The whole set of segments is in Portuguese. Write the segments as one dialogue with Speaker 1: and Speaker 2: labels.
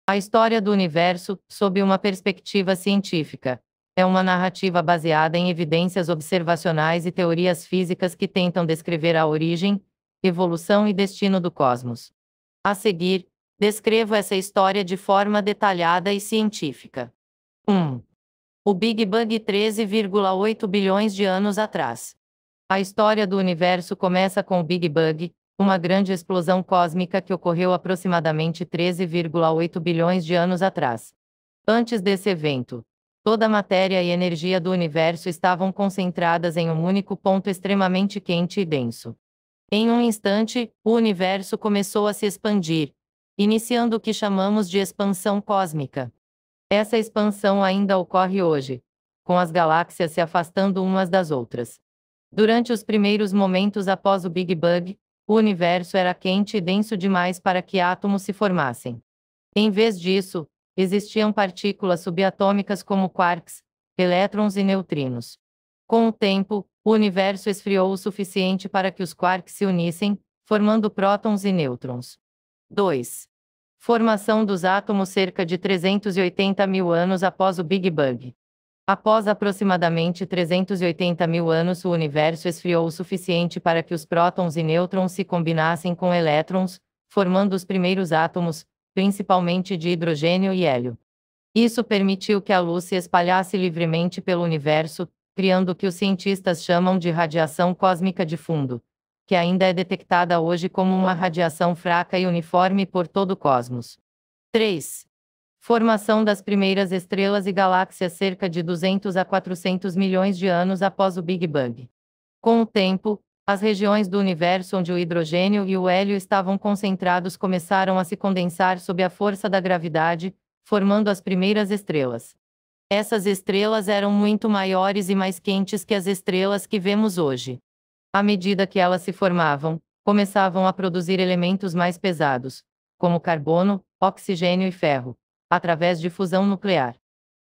Speaker 1: A história do universo, sob uma perspectiva científica, é uma narrativa baseada em evidências observacionais e teorias físicas que tentam descrever a origem, evolução e destino do cosmos. A seguir, descrevo essa história de forma detalhada e científica. 1. O Big Bang 13,8 bilhões de anos atrás. A história do universo começa com o Big Bang, uma grande explosão cósmica que ocorreu aproximadamente 13,8 bilhões de anos atrás. Antes desse evento, toda a matéria e energia do universo estavam concentradas em um único ponto extremamente quente e denso. Em um instante, o universo começou a se expandir, iniciando o que chamamos de expansão cósmica. Essa expansão ainda ocorre hoje, com as galáxias se afastando umas das outras. Durante os primeiros momentos após o Big Bang, o universo era quente e denso demais para que átomos se formassem. Em vez disso, existiam partículas subatômicas como quarks, elétrons e neutrinos. Com o tempo, o universo esfriou o suficiente para que os quarks se unissem, formando prótons e nêutrons. 2. Formação dos átomos cerca de 380 mil anos após o Big Bang. Após aproximadamente 380 mil anos, o universo esfriou o suficiente para que os prótons e nêutrons se combinassem com elétrons, formando os primeiros átomos, principalmente de hidrogênio e hélio. Isso permitiu que a luz se espalhasse livremente pelo universo, criando o que os cientistas chamam de radiação cósmica de fundo, que ainda é detectada hoje como uma radiação fraca e uniforme por todo o cosmos. 3. Formação das primeiras estrelas e galáxias cerca de 200 a 400 milhões de anos após o Big Bang. Com o tempo, as regiões do universo onde o hidrogênio e o hélio estavam concentrados começaram a se condensar sob a força da gravidade, formando as primeiras estrelas. Essas estrelas eram muito maiores e mais quentes que as estrelas que vemos hoje. À medida que elas se formavam, começavam a produzir elementos mais pesados, como carbono, oxigênio e ferro, através de fusão nuclear.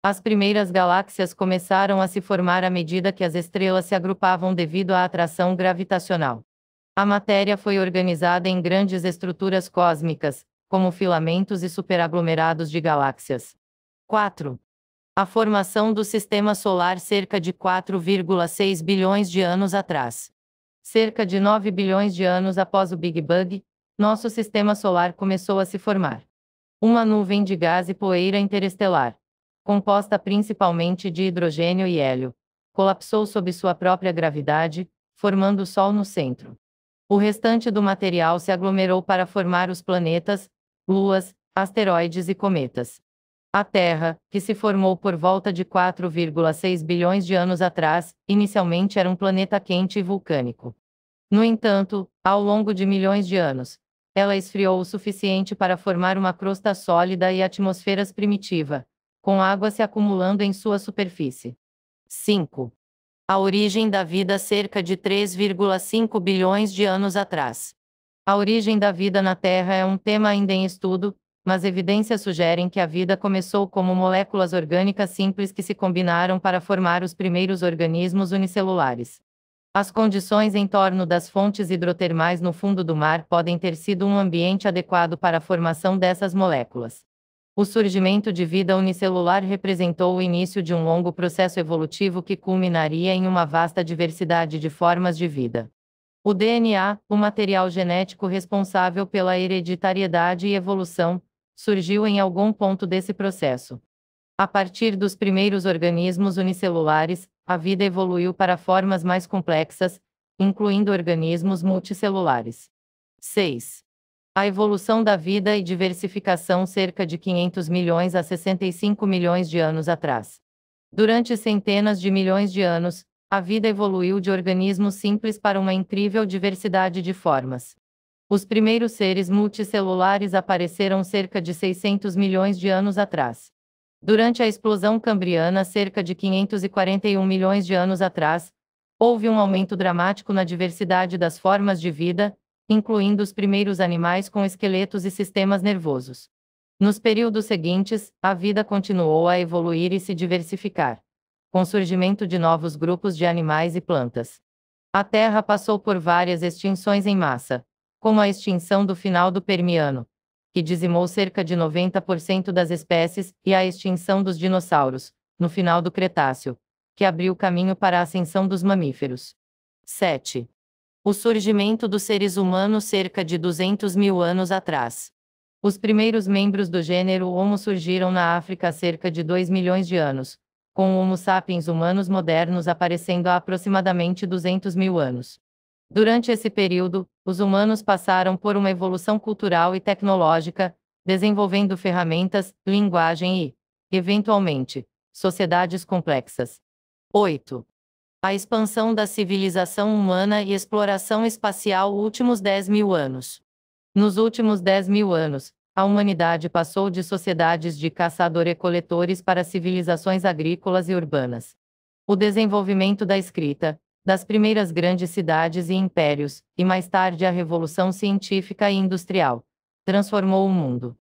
Speaker 1: As primeiras galáxias começaram a se formar à medida que as estrelas se agrupavam devido à atração gravitacional. A matéria foi organizada em grandes estruturas cósmicas, como filamentos e superaglomerados de galáxias. 4. A formação do Sistema Solar cerca de 4,6 bilhões de anos atrás. Cerca de 9 bilhões de anos após o Big Bang, nosso Sistema Solar começou a se formar. Uma nuvem de gás e poeira interestelar, composta principalmente de hidrogênio e hélio, colapsou sob sua própria gravidade, formando o Sol no centro. O restante do material se aglomerou para formar os planetas, luas, asteroides e cometas. A Terra, que se formou por volta de 4,6 bilhões de anos atrás, inicialmente era um planeta quente e vulcânico. No entanto, ao longo de milhões de anos, ela esfriou o suficiente para formar uma crosta sólida e atmosferas primitiva, com água se acumulando em sua superfície. 5. A origem da vida cerca de 3,5 bilhões de anos atrás. A origem da vida na Terra é um tema ainda em estudo, mas evidências sugerem que a vida começou como moléculas orgânicas simples que se combinaram para formar os primeiros organismos unicelulares. As condições em torno das fontes hidrotermais no fundo do mar podem ter sido um ambiente adequado para a formação dessas moléculas. O surgimento de vida unicelular representou o início de um longo processo evolutivo que culminaria em uma vasta diversidade de formas de vida. O DNA, o material genético responsável pela hereditariedade e evolução, surgiu em algum ponto desse processo. A partir dos primeiros organismos unicelulares, a vida evoluiu para formas mais complexas, incluindo organismos multicelulares. 6. A evolução da vida e diversificação cerca de 500 milhões a 65 milhões de anos atrás. Durante centenas de milhões de anos, a vida evoluiu de organismos simples para uma incrível diversidade de formas. Os primeiros seres multicelulares apareceram cerca de 600 milhões de anos atrás. Durante a explosão cambriana cerca de 541 milhões de anos atrás, houve um aumento dramático na diversidade das formas de vida, incluindo os primeiros animais com esqueletos e sistemas nervosos. Nos períodos seguintes, a vida continuou a evoluir e se diversificar, com o surgimento de novos grupos de animais e plantas. A Terra passou por várias extinções em massa, como a extinção do final do Permiano, que dizimou cerca de 90% das espécies, e a extinção dos dinossauros, no final do Cretáceo, que abriu caminho para a ascensão dos mamíferos. 7. O surgimento dos seres humanos cerca de 200 mil anos atrás. Os primeiros membros do gênero Homo surgiram na África há cerca de 2 milhões de anos, com o Homo sapiens humanos modernos aparecendo há aproximadamente 200 mil anos. Durante esse período, os humanos passaram por uma evolução cultural e tecnológica, desenvolvendo ferramentas, linguagem e, eventualmente, sociedades complexas. 8. A expansão da civilização humana e exploração espacial últimos 10 mil anos. Nos últimos 10 mil anos, a humanidade passou de sociedades de caçador-coletores para civilizações agrícolas e urbanas. O desenvolvimento da escrita, das primeiras grandes cidades e impérios, e mais tarde a Revolução Científica e Industrial, transformou o mundo.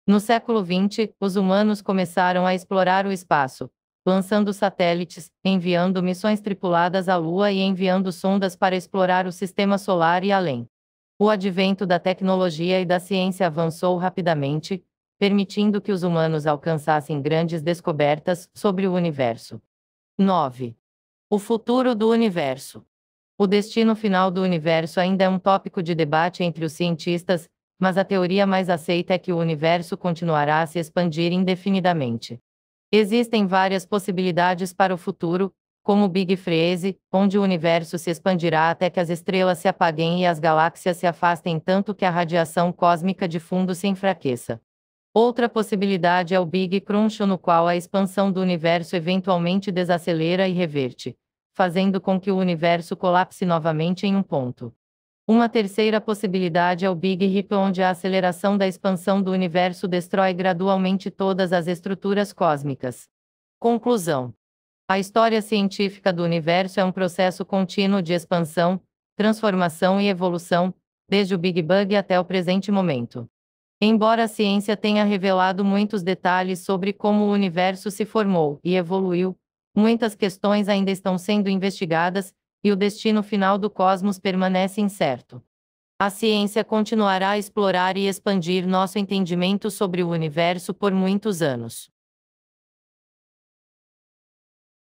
Speaker 1: No século XX, os humanos começaram a explorar o espaço, lançando satélites, enviando missões tripuladas à Lua e enviando sondas para explorar o sistema solar e além. O advento da tecnologia e da ciência avançou rapidamente, permitindo que os humanos alcançassem grandes descobertas sobre o universo. 9. O futuro do universo. O destino final do universo ainda é um tópico de debate entre os cientistas, mas a teoria mais aceita é que o universo continuará a se expandir indefinidamente. Existem várias possibilidades para o futuro, como o Big Freeze, onde o universo se expandirá até que as estrelas se apaguem e as galáxias se afastem tanto que a radiação cósmica de fundo se enfraqueça. Outra possibilidade é o Big Crunch, no qual a expansão do universo eventualmente desacelera e reverte, fazendo com que o universo colapse novamente em um ponto. Uma terceira possibilidade é o Big Rip, onde a aceleração da expansão do universo destrói gradualmente todas as estruturas cósmicas. Conclusão. A história científica do universo é um processo contínuo de expansão, transformação e evolução, desde o Big Bang até o presente momento. Embora a ciência tenha revelado muitos detalhes sobre como o universo se formou e evoluiu, muitas questões ainda estão sendo investigadas, e o destino final do cosmos permanece incerto. A ciência continuará a explorar e expandir nosso entendimento sobre o universo por muitos anos.